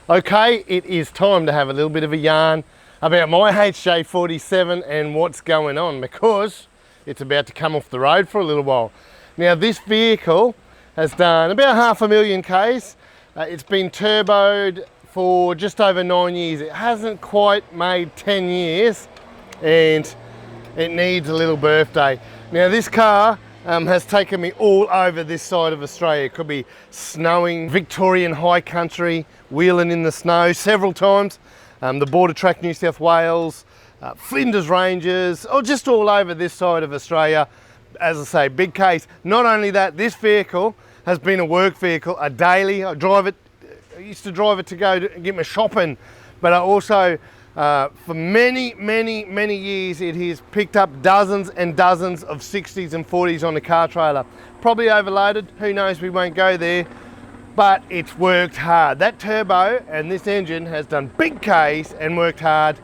Okay, it is time to have a little bit of a yarn about my HJ47 and what's going on, because it's about to come off the road for a little while. Now, this vehicle has done about 500,000 Ks. It's been turboed for just over 9 years. It hasn't quite made 10 years and it needs a little birthday. Now, this car has taken me all over this side of Australia. It could be snowing, Victorian high country, wheeling in the snow several times, the Border Track New South Wales, Flinders Ranges, or just all over this side of Australia. As I say, big case. Not only that, this vehicle has been a work vehicle, a daily. I used to drive it to go to get my shopping, but I also, for many years, it has picked up dozens and dozens of 60s and 40s on the car trailer. Probably overloaded, who knows, we won't go there, but it's worked hard. That turbo and this engine has done big Ks and worked hard.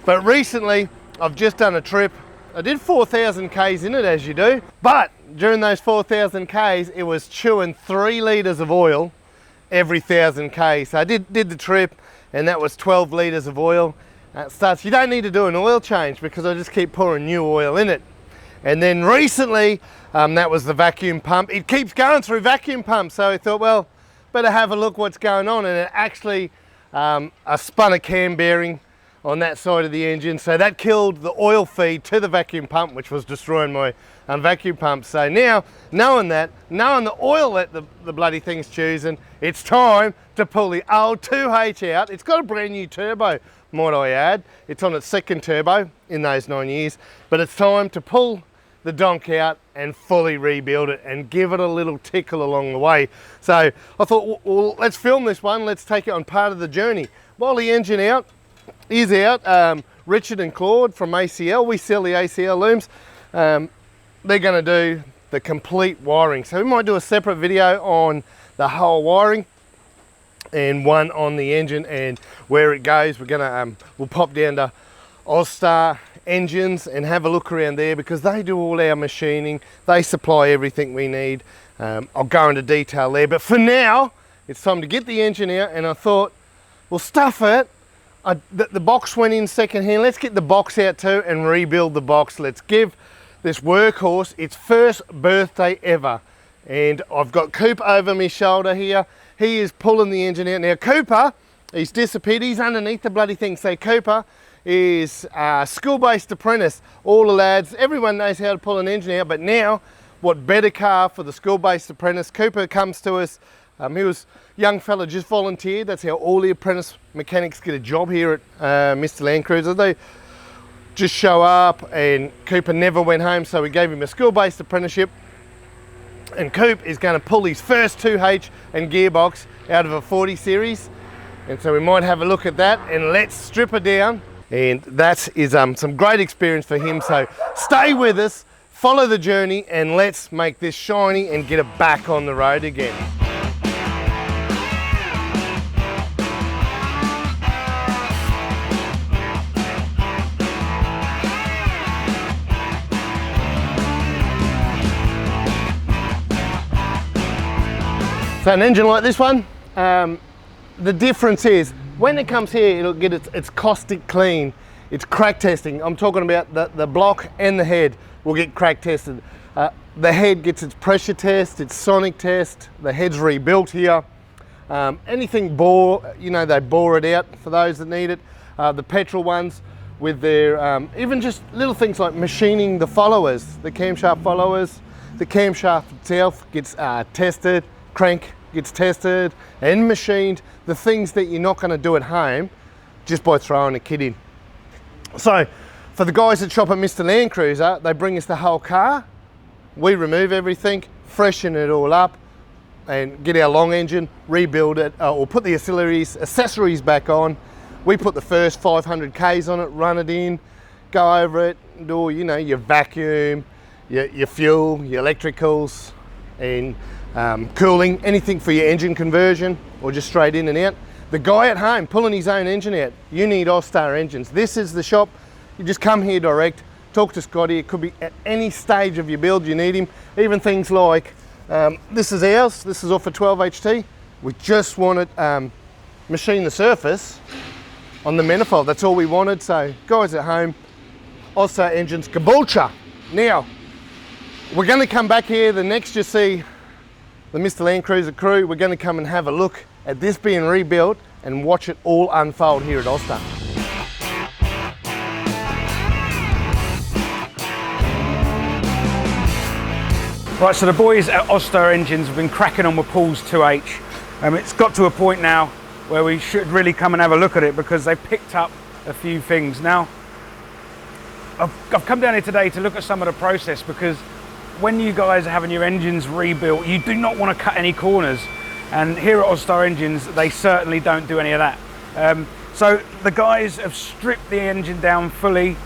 But recently, I've just done a trip. I did 4,000 Ks in it, as you do, but during those 4,000 Ks, it was chewing 3 litres of oil every 1,000 Ks. So I did the trip, and that was 12 litres of oil. You don't need to do an oil change because I just keep pouring new oil in it. And then recently, that was the vacuum pump. It keeps going through vacuum pumps, so I thought, well, better have a look what's going on. And it actually, I spun a cam bearing on that side of the engine, so that killed the oil feed to the vacuum pump, which was destroying my vacuum pump. So now, knowing the oil that the bloody thing's choosing, it's time to pull the old 2H out. It's got a brand new turbo, might I add. It's on its second turbo in those 9 years, but it's time to pull the donk out and fully rebuild it and give it a little tickle along the way. So I thought, well, let's film this one. Let's take it on part of the journey. While the engine is out, Richard and Claude from ACL, we sell the ACL looms, they're going to do the complete wiring. So we might do a separate video on the whole wiring and one on the engine and where it goes. We're going to we'll pop down to Ozstar Engines and have a look around there, because they do all our machining, they supply everything we need. I'll go into detail there, but for now it's time to get the engine out, and I thought, we'll stuff it. The box went in second hand. Let's get the box out too and rebuild the box. Let's give this workhorse its first birthday ever. And I've got Cooper over my shoulder here. He is pulling the engine out. Now Cooper, he's disappeared. He's underneath the bloody thing. So Cooper is a school-based apprentice. All the lads, everyone knows how to pull an engine out, but now, what better car for the school-based apprentice? Cooper comes to us. He was a young fella, just volunteered. That's how all the apprentice mechanics get a job here at Mr Landcruiser. They just show up, and Cooper never went home, so we gave him a school-based apprenticeship. And Coop is going to pull his first 2H and gearbox out of a 40 series. And so we might have a look at that, and let's strip it down. And that is some great experience for him. So stay with us, follow the journey, and let's make this shiny and get it back on the road again. So an engine like this one, the difference is when it comes here, it'll get its caustic clean, its crack testing. I'm talking about the block and the head will get crack tested. The head gets its pressure test, its sonic test, the head's rebuilt here. Anything bore, you know, they bore it out for those that need it. The petrol ones with their, even just little things like machining the followers, the camshaft followers, the camshaft itself gets tested, crank gets tested and machined, the things that you're not going to do at home just by throwing a kit in. So for the guys that shop at Mr Landcruiser, they bring us the whole car, we remove everything, freshen it all up and get our long engine, rebuild it, or put the accessories back on. We put the first 500 Ks on it, run it in, go over it, do, you know, your vacuum, your fuel, your electricals, and cooling, anything for your engine conversion or just straight in and out. The guy at home pulling his own engine out, you need Ozstar Engines. This is the shop. You just come here direct, talk to Scotty. It could be at any stage of your build you need him. Even things like, this is ours, this is off a 12HT. We just want it machine the surface on the manifold. That's all we wanted. So guys at home, Ozstar Engines Caboolture. Now, we're going to come back here the next you see the Mr Landcruiser crew. We're going to come and have a look at this being rebuilt and watch it all unfold here at Ozstar. Right, so the boys at Ozstar Engines have been cracking on with Paul's 2H. It's got to a point now where we should really come and have a look at it because they've picked up a few things. Now, I've come down here today to look at some of the process because when you guys are having your engines rebuilt, you do not want to cut any corners. And here at Ozstar Engines, they certainly don't do any of that. So the guys have stripped the engine down fully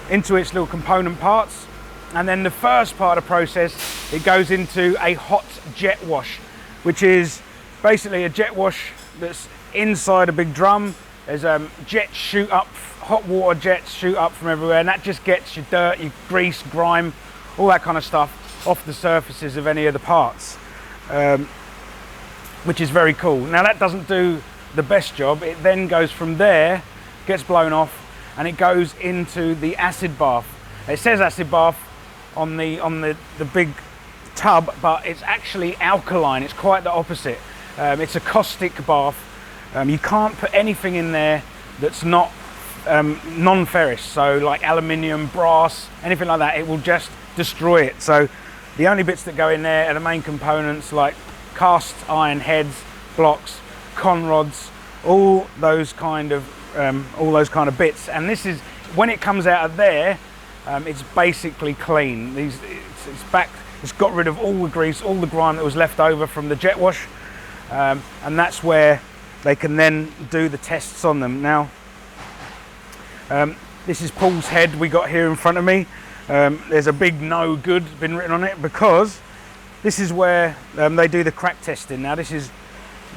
into its little component parts. And then the first part of the process, it goes into a hot jet wash, which is basically a jet wash that's inside a big drum. There's jets shoot up, hot water jets shoot up from everywhere, and that just gets your dirt, your grease, grime, all that kind of stuff off the surfaces of any of the parts, which is very cool. Now that doesn't do the best job. It then goes from there, gets blown off, and it goes into the acid bath. It says acid bath on the big tub, but it's actually alkaline. It's quite the opposite. It's a caustic bath. You can't put anything in there that's not non-ferrous, so like aluminium, brass, anything like that. It will just destroy it. So the only bits that go in there are the main components like cast iron heads, blocks, con rods, all those kind of bits. And this is when it comes out of there. It's basically clean. It's got rid of all the grease, all the grime that was left over from the jet wash, and that's where they can then do the tests on them. Now, this is Paul's head we got here in front of me. There's a big no good been written on it because this is where they do the crack testing. Now, this is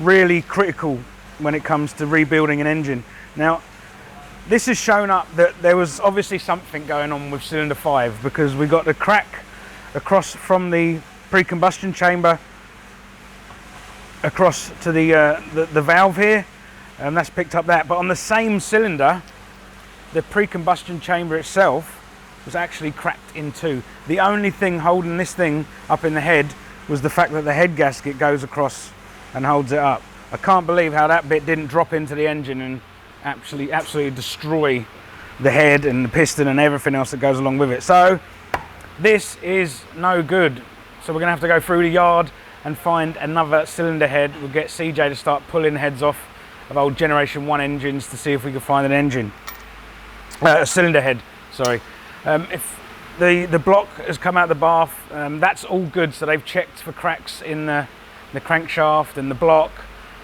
really critical when it comes to rebuilding an engine. Now, this has shown up that there was obviously something going on with cylinder 5 because we got the crack across from the pre-combustion chamber across to the valve here, and that's picked up that. But on the same cylinder, the pre-combustion chamber itself was actually cracked in two. The only thing holding this thing up in the head was the fact that the head gasket goes across and holds it up. I can't believe how that bit didn't drop into the engine and absolutely destroy the head and the piston and everything else that goes along with it. So this is no good. So we're gonna have to go through the yard and find another cylinder head. We'll get CJ to start pulling heads off of old Generation 1 engines to see if we can find a cylinder head, sorry. If the block has come out of the bath, that's all good. So they've checked for cracks in the crankshaft and the block,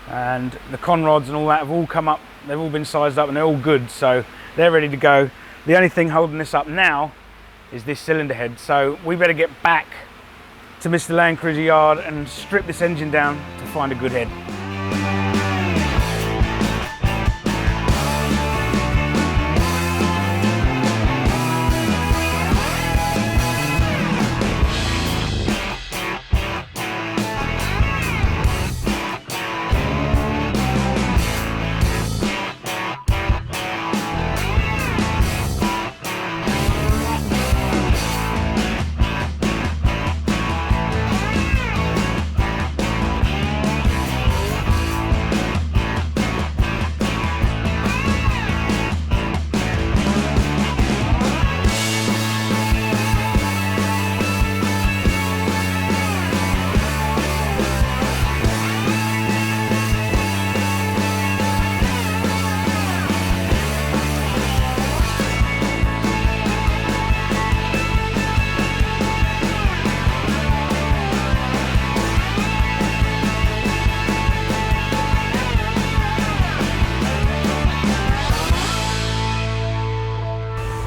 and the con rods and all that have all come up. They've all been sized up and they're all good, so they're ready to go. The only thing holding this up now is this cylinder head, so we better get back to Mr Landcruiser yard and strip this engine down to find a good head.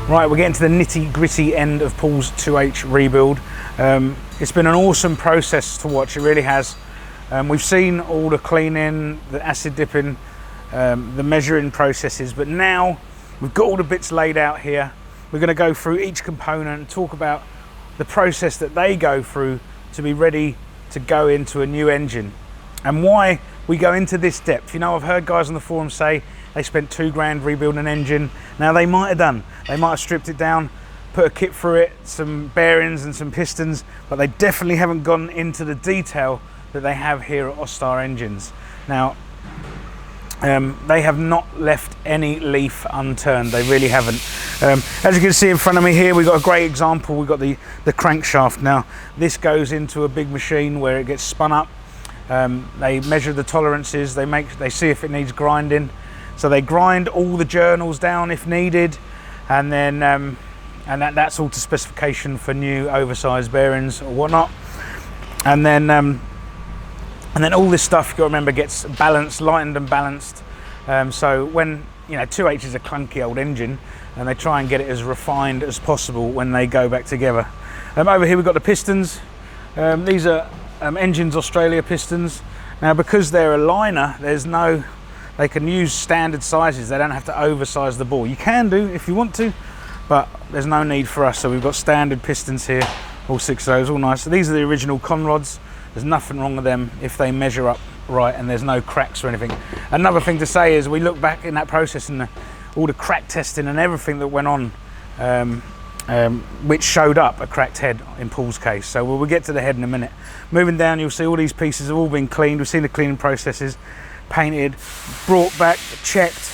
Right, we're getting to the nitty gritty end of Paul's 2H rebuild. It's been an awesome process to watch, it really has. We've seen all the cleaning, the acid dipping, the measuring processes, but now we've got all the bits laid out here. We're going to go through each component and talk about the process that they go through to be ready to go into a new engine, and why we go into this depth. You know, I've heard guys on the forum say they spent £2 rebuilding an engine. Now they might have done. They might have stripped it down, put a kit through it, some bearings and some pistons, but they definitely haven't gone into the detail that they have here at Ostar Engines. Now, they have not left any leaf unturned. They really haven't. As you can see in front of me here, we've got a great example. We've got the crankshaft. Now, this goes into a big machine where it gets spun up. They measure the tolerances. They see if it needs grinding. So they grind all the journals down if needed, and then that's all to specification for new oversized bearings or whatnot. And then all this stuff, you've got to remember, gets balanced, lightened and balanced. So when, you know, 2H is a clunky old engine, and they try and get it as refined as possible when they go back together. Over here we've got the pistons. These are Engines Australia pistons. Now, because they're a liner, they can use standard sizes. They don't have to oversize the bore. You can do if you want to, but there's no need for us. So we've got standard pistons here, all 6 of those, all nice. So these are the original conrods. There's nothing wrong with them if they measure up right and there's no cracks or anything. Another thing to say is we look back in that process and all the crack testing and everything that went on, which showed up a cracked head in Paul's case. So we'll get to the head in a minute. Moving down, you'll see all these pieces have all been cleaned. We've seen the cleaning processes, painted, brought back, checked.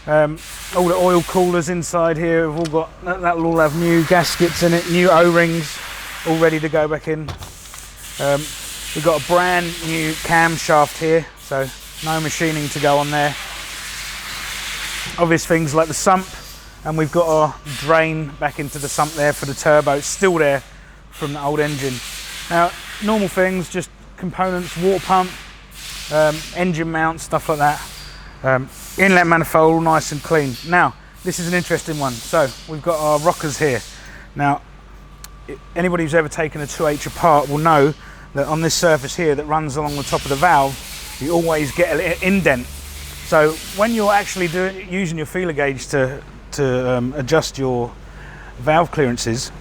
All the oil coolers inside here have all got, that'll all have new gaskets in it, new O-rings, all ready to go back in. We've got a brand new camshaft here, so no machining to go on there. Obvious things like the sump, and we've got our drain back into the sump there for the turbo. It's still there from the old engine. Now, normal things, just components, water pump, engine mount, stuff like that. Inlet manifold, all nice and clean. Now, this is an interesting one. So we've got our rockers here. Now, anybody who's ever taken a 2H apart will know that on this surface here that runs along the top of the valve, you always get a little indent. So when you're actually using your feeler gauge to adjust your valve clearances,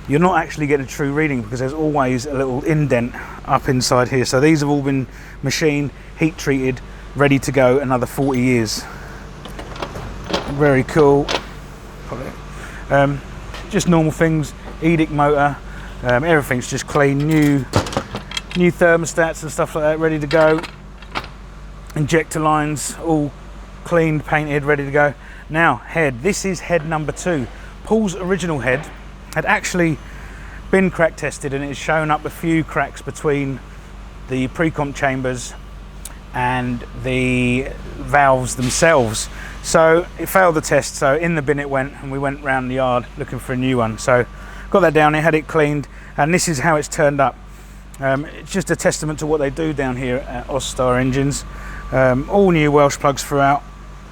you're not actually getting a true reading because there's always a little indent up inside here. So these have all been machined, heat treated, ready to go another 40 years. Very cool. Just normal things, Edic motor, everything's just clean, new thermostats and stuff like that, ready to go. Injector lines all cleaned, painted, ready to go. Now, head. This is head number 2. Paul's original head had actually been crack tested, and it's shown up a few cracks between the pre-comp chambers and the valves themselves. So it failed the test, so in the bin it went, and we went round the yard looking for a new one. So got that down here, had it cleaned, and this is how it's turned up. It's just a testament to what they do down here at Ostar Engines. All new Welsh plugs throughout,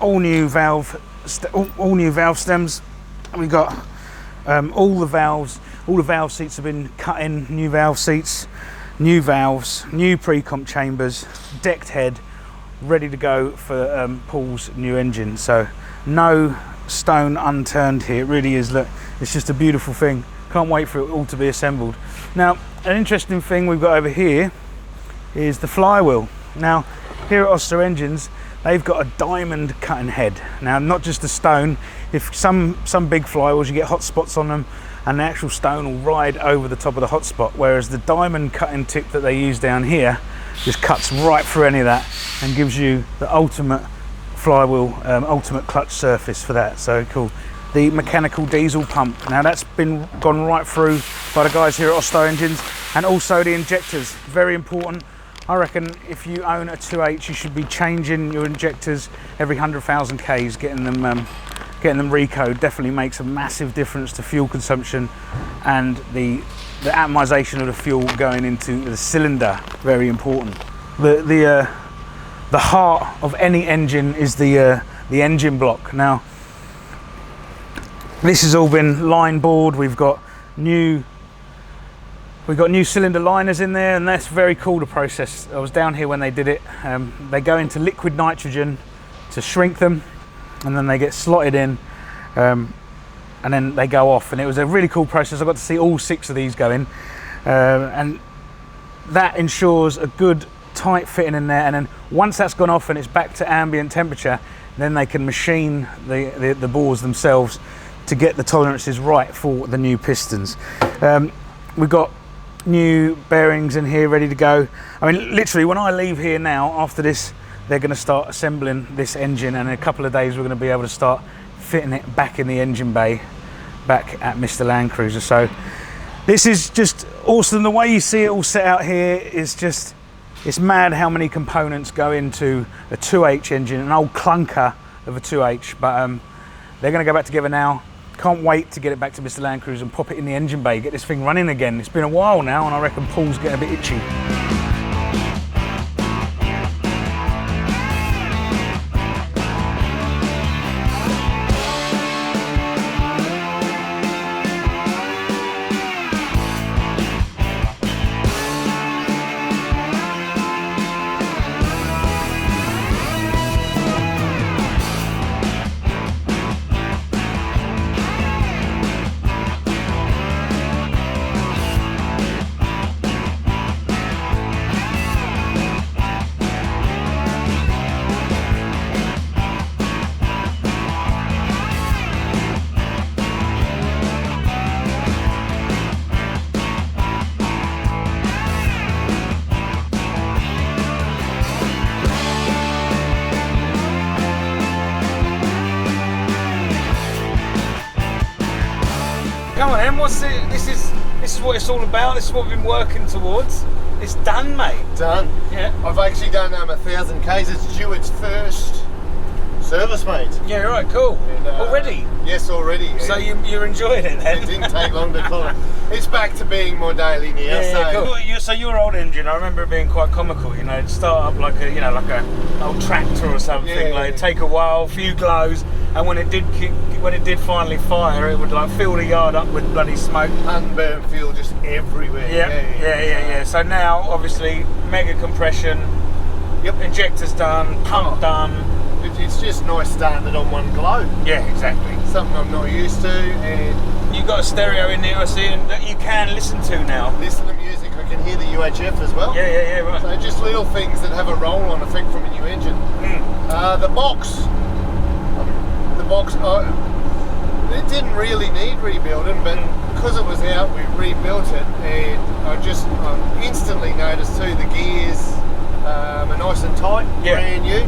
all new valve stems. We got all the valve seats have been cut in, new valve seats, new valves, new pre-comp chambers, decked head, ready to go for Paul's new engine. So no stone unturned here. It really is. Look, it's just a beautiful thing. Can't wait for it all to be assembled. Now, an interesting thing we've got over here is the flywheel. Now, here at Ostar Engines, they've got a diamond cutting head. Now, not just a stone. If some big flywheels, you get hot spots on them, and the actual stone will ride over the top of the hot spot, whereas the diamond cutting tip that they use down here just cuts right through any of that and gives you the ultimate flywheel, ultimate clutch surface for that. So cool. The mechanical diesel pump. Now that's been gone right through by the guys here at Ostar Engines, and also the injectors, very important. I reckon if you own a 2H, you should be changing your injectors every 100,000 Ks, getting them recode. Definitely makes a massive difference to fuel consumption and the atomization of the fuel going into the cylinder. Very important. The heart of any engine is the engine block. Now, this has all been line bored. We've got new cylinder liners in there, and that's very cool to process. I was down here when they did it. They go into liquid nitrogen to shrink them, and then they get slotted in, and then they go off. And it was a really cool process. I got to see all 6 of these go in, and that ensures a good tight fitting in there, and then once that's gone off and it's back to ambient temperature, then they can machine the bores themselves to get the tolerances right for the new pistons. We've got new bearings in here ready to go. I mean, literally, when I leave here now, after this, they're going to start assembling this engine, and in a couple of days we're going to be able to start fitting it back in the engine bay back at Mr Landcruiser. So this is just awesome. The way you see it all set out here is just, it's mad how many components go into a 2H engine, an old clunker of a 2H, but they're going to go back together now. Can't wait to get it back to Mr Landcruiser and pop it in the engine bay, get this thing running again. It's been a while now, and I reckon Paul's getting a bit itchy. Come on, Em, what's it? This is what it's all about. This is what we've been working towards. It's done, mate. Done. Yeah. I've actually done 1,000 Ks. It's due its first service, mate. Yeah, right, cool. And, already? Yes, already. So you're enjoying it then? It didn't take long to call it. It's back to being my daily now. Yeah, cool. So your old engine, I remember it being quite comical. You know, it'd start up like a old tractor or something. Yeah, like yeah. Take a while, a few glows, and when it did finally fire, it would like fill the yard up with bloody smoke. Unburned fuel just everywhere. Yeah. So now, obviously, mega compression. Yep. Injector's done, pump done. It's just nice starting it on one glow. Yeah, exactly. Something I'm not used to, and You've got a stereo in there, I see, and that you can listen to now. listen to music. I can hear the UHF as well. Yeah, right. So just little things that have a roll-on effect from a new engine. The box, it didn't really need rebuilding, but because it was out, we rebuilt it, and I instantly noticed too the gears are nice and tight, brand new.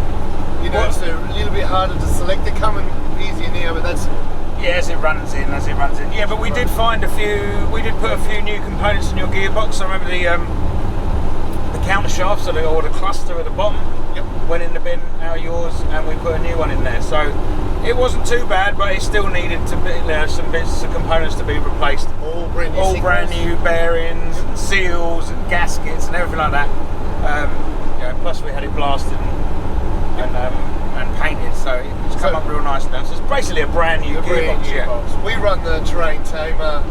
You know, it's a little bit harder to select. They're coming easier now, but that's... Yeah, as it runs in. Yeah, but we did find we did put a few new components in your gearbox. I remember the counter shafts, or the cluster at the bottom, went in the bin out of yours, and we put a new one in there. So it wasn't too bad, but it still needed to be, some bits of components to be replaced. All brand new. All brand new bearings, and seals, and gaskets, and everything like that. Plus we had it blasted and painted, so it's come up real nice now. So it's basically a brand new gearbox. We run the Terrain Tamer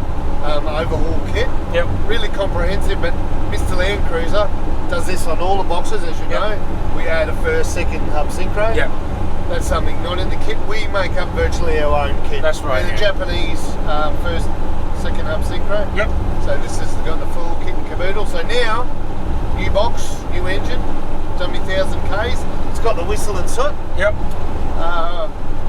overhaul kit. Yep. Really comprehensive, but Mr Landcruiser does this on all the boxes, as you know. We add a first, second hub synchro. Yep. That's something not in the kit. We make up virtually our own kit. That's right. We're the Japanese first, second hub synchro. Yep. So this has got the full kit and caboodle. So now, new box, new engine, done me 1,000 Ks. It's got the whistle and soot. Yep.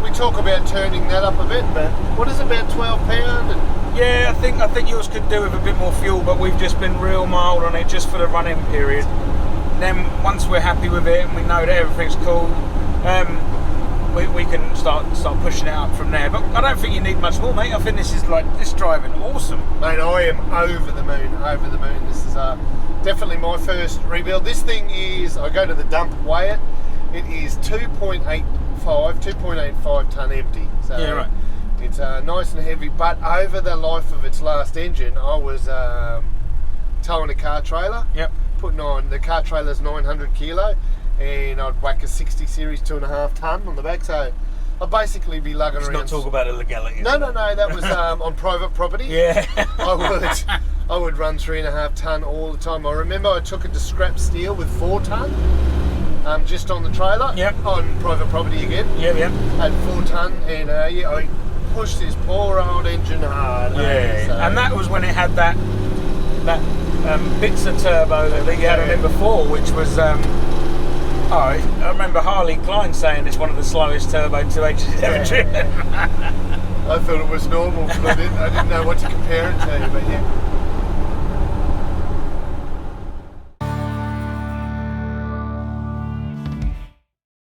We talk about turning that up a bit, but what is it, about 12 pound? Yeah, I think yours could do with a bit more fuel, but we've just been real mild on it just for the run-in period. And then once we're happy with it and we know that everything's cool, we can start pushing it up from there. But I don't think you need much more, mate. I think this is driving awesome. Mate, I am over the moon. This is definitely my first rebuild. This thing is, I go to the dump, weigh it. It is 2.85 tonne empty. So yeah, right. It's nice and heavy, but over the life of its last engine, I was towing a car trailer. Yep. Putting on, the car trailer's 900 kilo, and I'd whack a 60 series 2.5 tonne on the back, so I'd basically be lugging around. Let's not talk about illegality. No, that was on private property. Yeah. I would run 3.5 tonne all the time. I remember I took it to scrap steel with 4 tonne, just on the trailer. Yep. On private property again. Yep. At 4 tonne, and I pushed this poor old engine hard. Yeah. So. And that was when it had that that Bitzer turbo that you had on it before, which was I remember Harley Klein saying it's one of the slowest turbo 2Hs he's ever driven. I thought it was normal, but I didn't know what to compare it to. But yeah.